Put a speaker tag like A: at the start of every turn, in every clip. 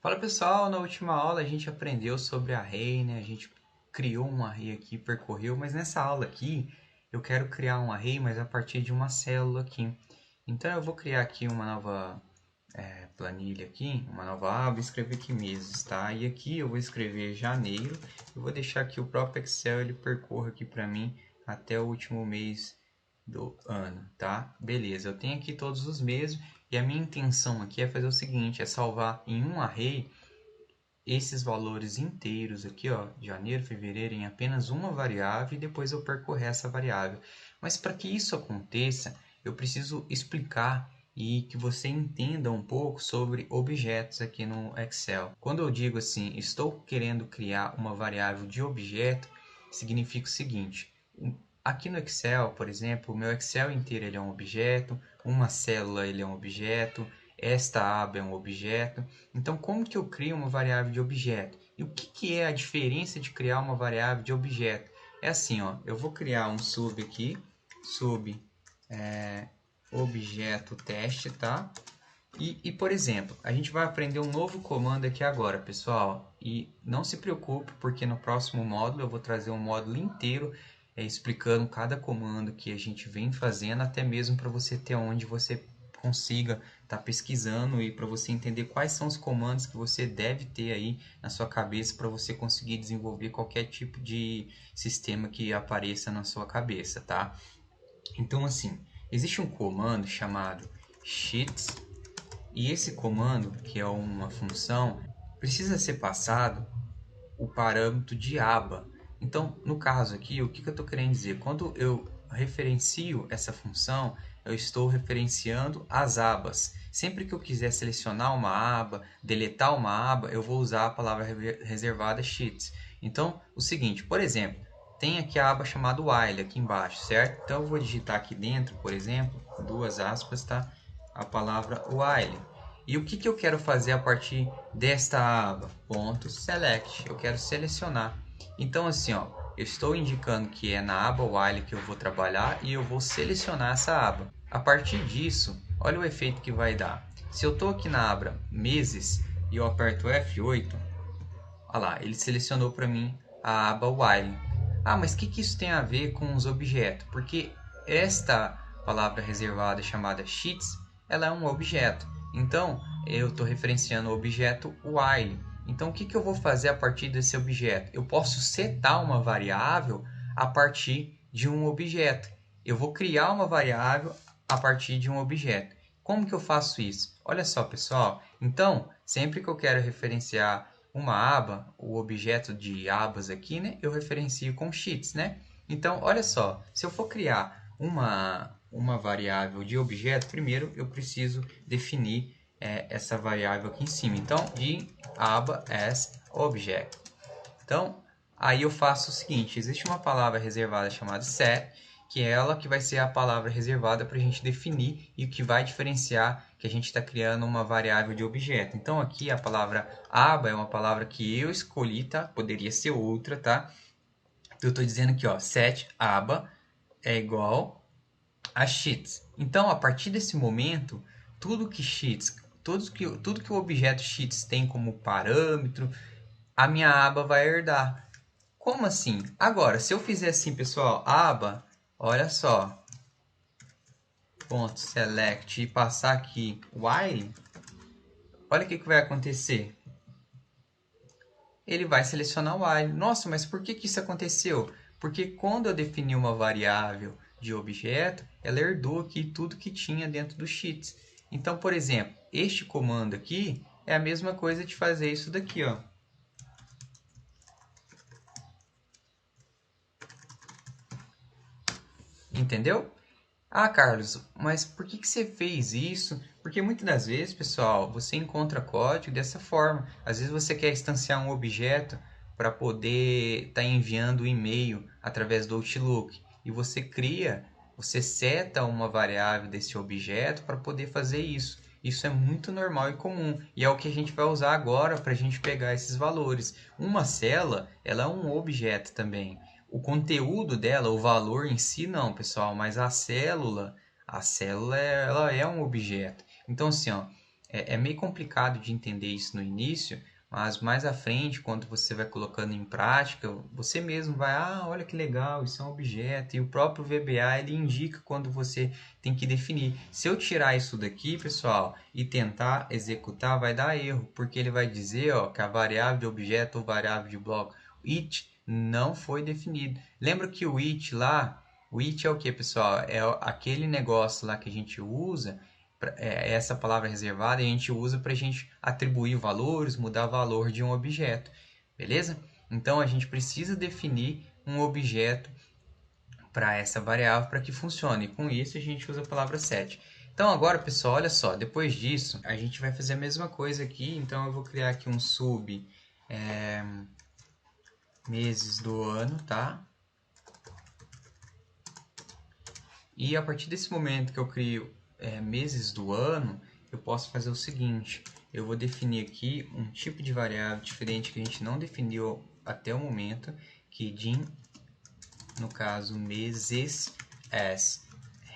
A: Fala pessoal, na última aula a gente aprendeu sobre array, né? A gente criou um array aqui, percorreu, mas nessa aula aqui eu quero criar um array, mas a partir de uma célula aqui. Então eu vou criar aqui uma nova planilha aqui, uma nova aba, escrever aqui meses, tá? E aqui eu vou escrever janeiro, eu vou deixar que o próprio Excel ele percorra aqui para mim até o último mês do ano, tá? Beleza, eu tenho aqui todos os meses e a minha intenção aqui é fazer o seguinte, é salvar em um array esses valores inteiros aqui, ó, de janeiro, fevereiro, em apenas uma variável e depois eu percorrer essa variável. Mas para que isso aconteça, eu preciso explicar e que você entenda um pouco sobre objetos aqui no Excel. Quando eu digo assim, estou querendo criar uma variável de objeto, significa o seguinte, aqui no Excel, por exemplo, o meu Excel inteiro ele é um objeto, uma célula ele é um objeto, esta aba é um objeto. Então, como que eu crio uma variável de objeto? E o que é a diferença de criar uma variável de objeto? É assim, ó, eu vou criar um sub aqui, sub objeto teste, tá? Por exemplo, a gente vai aprender um novo comando aqui agora, pessoal. E não se preocupe, porque no próximo módulo eu vou trazer um módulo inteiro explicando cada comando que a gente vem fazendo, até mesmo para você ter onde você consiga estar pesquisando e para você entender quais são os comandos que você deve ter aí na sua cabeça para você conseguir desenvolver qualquer tipo de sistema que apareça na sua cabeça, tá? Então, assim, existe um comando chamado sheets e esse comando, que é uma função, precisa ser passado o parâmetro de aba. Então, no caso aqui, o que eu estou querendo dizer? Quando eu referencio essa função, eu estou referenciando as abas. Sempre que eu quiser selecionar uma aba, deletar uma aba, eu vou usar a palavra reservada sheets. Então, o seguinte, por exemplo, tem aqui a aba chamada while aqui embaixo, certo? Então, eu vou digitar aqui dentro, por exemplo, duas aspas, tá? A palavra while. E o que eu quero fazer a partir desta aba? Ponto select. Eu quero selecionar. Então, assim, ó, eu estou indicando que é na aba while que eu vou trabalhar e eu vou selecionar essa aba. A partir disso, olha o efeito que vai dar. Se eu estou aqui na aba meses e eu aperto F8, olha lá, ele selecionou para mim a aba while. Ah, mas o que isso tem a ver com os objetos? Porque esta palavra reservada chamada sheets, ela é um objeto. Então, eu estou referenciando o objeto while. Então, o que eu vou fazer a partir desse objeto? Eu posso setar uma variável a partir de um objeto. Eu vou criar uma variável a partir de um objeto. Como que eu faço isso? Olha só, pessoal. Então, sempre que eu quero referenciar uma aba, o objeto de abas aqui, né, eu referencio com sheets, né? Então, olha só, se eu for criar uma variável de objeto, primeiro eu preciso definir essa variável aqui em cima. Então, de aba as object. Então, aí eu faço o seguinte, existe uma palavra reservada chamada set, que é ela que vai ser a palavra reservada para a gente definir e que vai diferenciar que a gente está criando uma variável de objeto. Então, aqui a palavra aba é uma palavra que eu escolhi, tá? Poderia ser outra, tá? Eu estou dizendo aqui, ó, set aba é igual a sheets. Então, a partir desse momento, tudo que sheets, tudo que o objeto sheets tem como parâmetro, a minha aba vai herdar. Como assim? Agora, se eu fizer assim, pessoal, aba, olha só, ponto select e passar aqui while, olha o que vai acontecer. Ele vai selecionar o while. Nossa, mas por que isso aconteceu? Porque quando eu defini uma variável de objeto, ela herdou aqui tudo que tinha dentro do sheets. Então, por exemplo, este comando aqui é a mesma coisa de fazer isso daqui, ó. Entendeu? Ah, Carlos, mas por que você fez isso? Porque muitas das vezes, pessoal, você encontra código dessa forma. Às vezes você quer instanciar um objeto para poder estar enviando um e-mail através do Outlook. E você seta uma variável desse objeto para poder fazer isso. Isso é muito normal e comum. E é o que a gente vai usar agora para a gente pegar esses valores. Uma célula, ela é um objeto também. O conteúdo dela, o valor em si não, pessoal, mas a célula ela é um objeto. Então assim, ó, É meio complicado de entender isso no início, mas mais à frente, quando você vai colocando em prática, você mesmo vai, olha que legal, isso é um objeto. E o próprio VBA, ele indica quando você tem que definir. Se eu tirar isso daqui, pessoal, e tentar executar, vai dar erro, porque ele vai dizer que a variável de objeto ou variável de bloco, it, não foi definido. Lembra que o it lá, o it é o que, pessoal? É aquele negócio lá que a gente usa, essa palavra reservada, a gente usa para a gente atribuir valores, mudar valor de um objeto, beleza? Então, a gente precisa definir um objeto para essa variável para que funcione. E com isso, a gente usa a palavra set. Então, agora, pessoal, olha só. Depois disso, a gente vai fazer a mesma coisa aqui. Então, eu vou criar aqui um sub meses do ano, tá? E a partir desse momento que eu crio meses do ano, eu posso fazer o seguinte. Eu vou definir aqui um tipo de variável diferente que a gente não definiu até o momento, que dim, no caso, meses as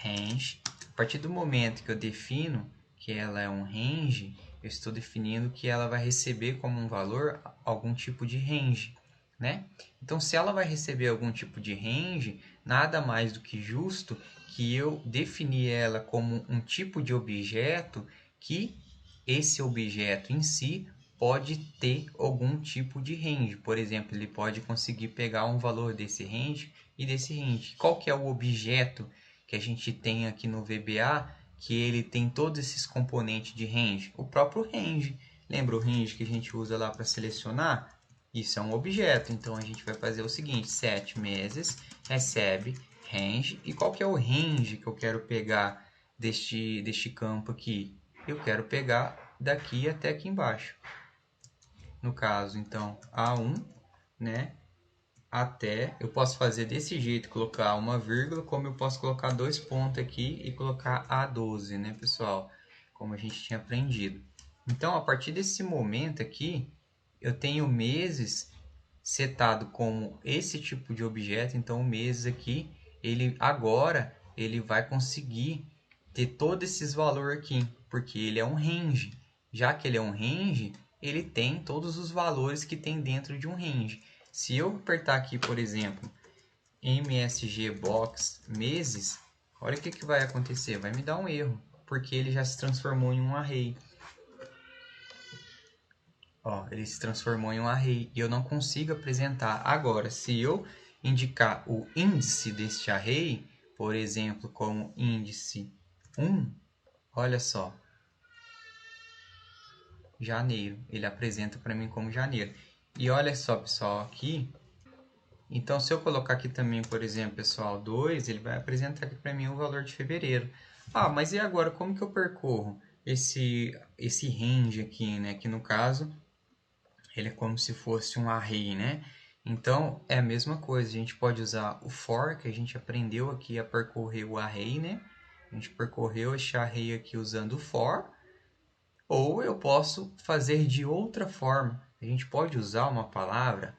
A: range. A partir do momento que eu defino que ela é um range, eu estou definindo que ela vai receber como um valor algum tipo de range, né? Então, se ela vai receber algum tipo de range, nada mais do que justo que eu definir ela como um tipo de objeto que esse objeto em si pode ter algum tipo de range. Por exemplo, ele pode conseguir pegar um valor desse range e desse range. Qual que é o objeto que a gente tem aqui no VBA que ele tem todos esses componentes de range? O próprio range. Lembra o range que a gente usa lá para selecionar? Isso é um objeto. Então, a gente vai fazer o seguinte, set meses recebe range. E qual que é o range que eu quero pegar deste campo aqui? Eu quero pegar daqui até aqui embaixo. No caso, então, A1, né? Até, eu posso fazer desse jeito, colocar uma vírgula, como eu posso colocar dois pontos aqui e colocar A12, né, pessoal? Como a gente tinha aprendido. Então, a partir desse momento aqui, eu tenho meses setado como esse tipo de objeto. Então, o meses aqui, agora ele vai conseguir ter todos esses valores aqui, porque ele é um range. Já que ele é um range, ele tem todos os valores que tem dentro de um range. Se eu apertar aqui, por exemplo, MSG Box meses, olha o que vai acontecer. Vai me dar um erro, porque ele já se transformou em um array. Ele se transformou em um array e eu não consigo apresentar. Agora, se eu indicar o índice deste array, por exemplo, como índice 1, olha só, janeiro, ele apresenta para mim como janeiro. E olha só, pessoal, aqui, então se eu colocar aqui também, por exemplo, pessoal, 2, ele vai apresentar aqui para mim o valor de fevereiro. Mas e agora, como que eu percorro esse range aqui, né? Que no caso, ele é como se fosse um array, né? Então, é a mesma coisa. A gente pode usar o for, que a gente aprendeu aqui a percorrer o array, né? A gente percorreu este array aqui usando o for. Ou eu posso fazer de outra forma. A gente pode usar uma palavra,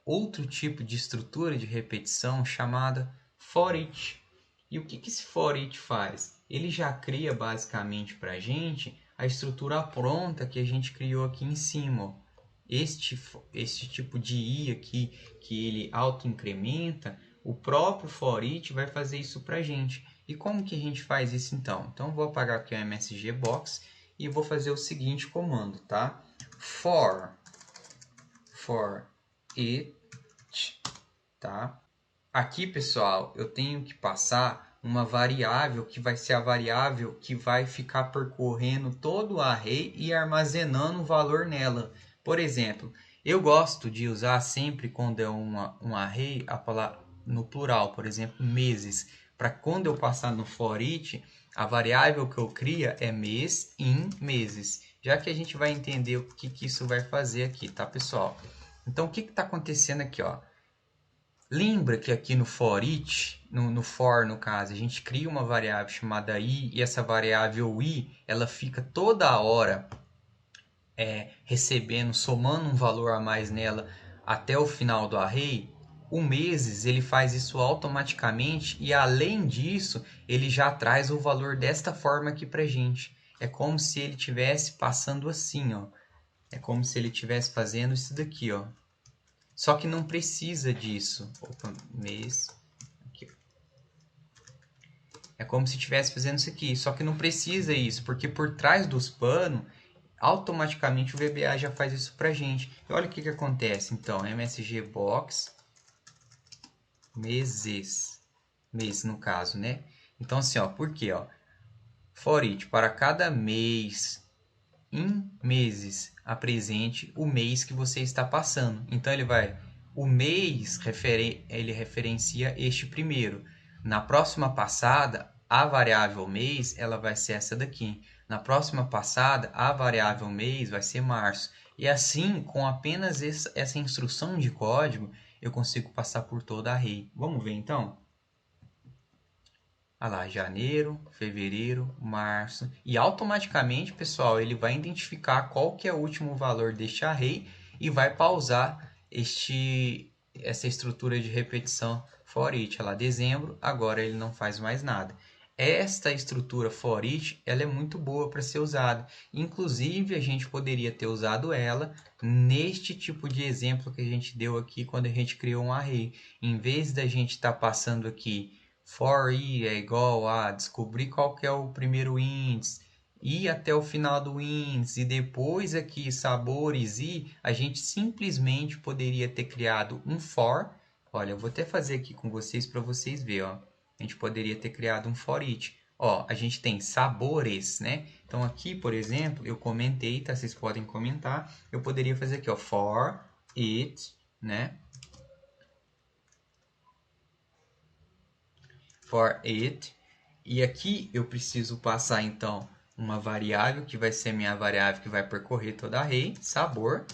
A: outro tipo de estrutura de repetição chamada for each. E o que esse for each faz? Ele já cria basicamente para a gente a estrutura pronta que a gente criou aqui em cima. Este tipo de i aqui, que ele auto-incrementa, o próprio for each vai fazer isso para a gente. E como que a gente faz isso então? Então, eu vou apagar aqui o MSG Box e vou fazer o seguinte comando, tá? For each, tá? Aqui, pessoal, eu tenho que passar uma variável que vai ser a variável que vai ficar percorrendo todo o array e armazenando o valor nela. Por exemplo, eu gosto de usar sempre quando é um array a palavra no plural, por exemplo, meses. Para quando eu passar no for each, a variável que eu crio é mês em meses. Já que a gente vai entender o que isso vai fazer aqui, tá, pessoal? Então, o que está acontecendo aqui, ó? Lembra que aqui no for each, no for no caso, a gente cria uma variável chamada i e essa variável i, ela fica toda hora recebendo, somando um valor a mais nela até o final do array. O meses ele faz isso automaticamente e além disso ele já traz o valor desta forma aqui para gente. é como se ele estivesse passando assim, ó. É como se ele estivesse fazendo isso daqui, ó. Só que não precisa disso. Opa, mês. Aqui, é como se estivesse fazendo isso aqui. Só que não precisa isso, porque por trás dos panos, automaticamente o VBA já faz isso pra gente. E olha o que acontece. Então, MSG Box meses. Mês, no caso, né? Então, assim, ó, por quê, ó? For each, para cada mês, em meses, apresente o mês que você está passando. Então, ele vai... O mês, ele referencia este primeiro. Na próxima passada, a variável mês, ela vai ser essa daqui. Na próxima passada, a variável mês vai ser março. E assim, com apenas essa instrução de código, eu consigo passar por toda a array. Vamos ver, então? Olha lá, janeiro, fevereiro, março. E automaticamente, pessoal, ele vai identificar qual que é o último valor deste array e vai pausar essa estrutura de repetição for each. Olha lá, dezembro, agora ele não faz mais nada. Esta estrutura for each, ela é muito boa para ser usada. Inclusive, a gente poderia ter usado ela neste tipo de exemplo que a gente deu aqui quando a gente criou um array. Em vez da gente estar passando aqui for i é igual a descobrir qual que é o primeiro índice, ir até o final do índice e depois aqui sabores e a gente simplesmente poderia ter criado um for. Olha, eu vou até fazer aqui com vocês para vocês verem, ó. A gente poderia ter criado um for each. Ó, a gente tem sabores, né? Então aqui, por exemplo, eu comentei, tá? Vocês podem comentar. Eu poderia fazer aqui, ó, for it, né? For it. E aqui eu preciso passar, então, uma variável, que vai ser a minha variável que vai percorrer toda a array, sabor,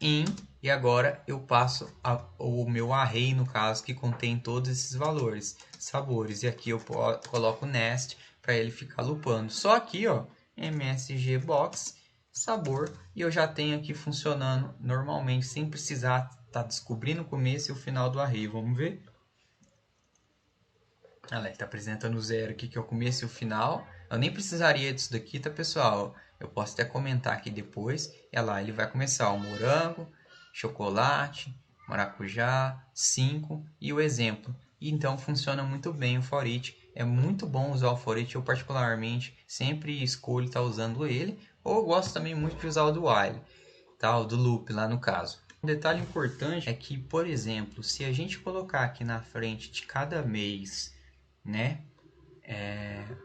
A: in, e agora eu passo o meu array, no caso, que contém todos esses valores, sabores. E aqui eu coloco nest para ele ficar loopando. Só aqui, ó, MSG Box, sabor, e eu já tenho aqui funcionando normalmente, sem precisar estar descobrindo o começo e o final do array. Vamos ver? Olha lá, ele está apresentando o zero aqui, que é o começo e o final. Eu nem precisaria disso daqui, tá, pessoal? Eu posso até comentar aqui depois. Olha lá, ele vai começar o morango, chocolate, maracujá, 5 e o exemplo. E então funciona muito bem o for each. É muito bom usar o for each. Eu particularmente sempre escolho estar usando ele. Ou eu gosto também muito de usar o do while, tá? O do loop lá no caso. Um detalhe importante é que, por exemplo, se a gente colocar aqui na frente de cada mês, né,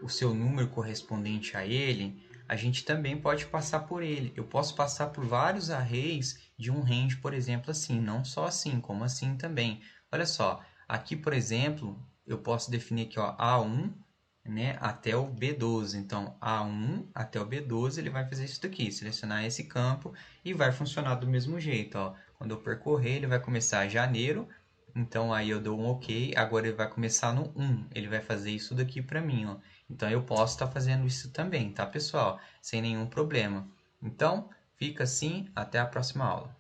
A: o seu número correspondente a ele, a gente também pode passar por ele. Eu posso passar por vários arrays de um range, por exemplo, assim, não só assim, como assim também. Olha só, aqui, por exemplo, eu posso definir aqui, ó, A1, né, até o B12. Então, A1 até o B12, ele vai fazer isso daqui, selecionar esse campo e vai funcionar do mesmo jeito, ó. Quando eu percorrer, ele vai começar janeiro. Então aí eu dou um OK, agora ele vai começar no 1, ele vai fazer isso daqui para mim, ó. Então eu posso estar fazendo isso também, tá, pessoal? Sem nenhum problema. Então, fica assim, até a próxima aula.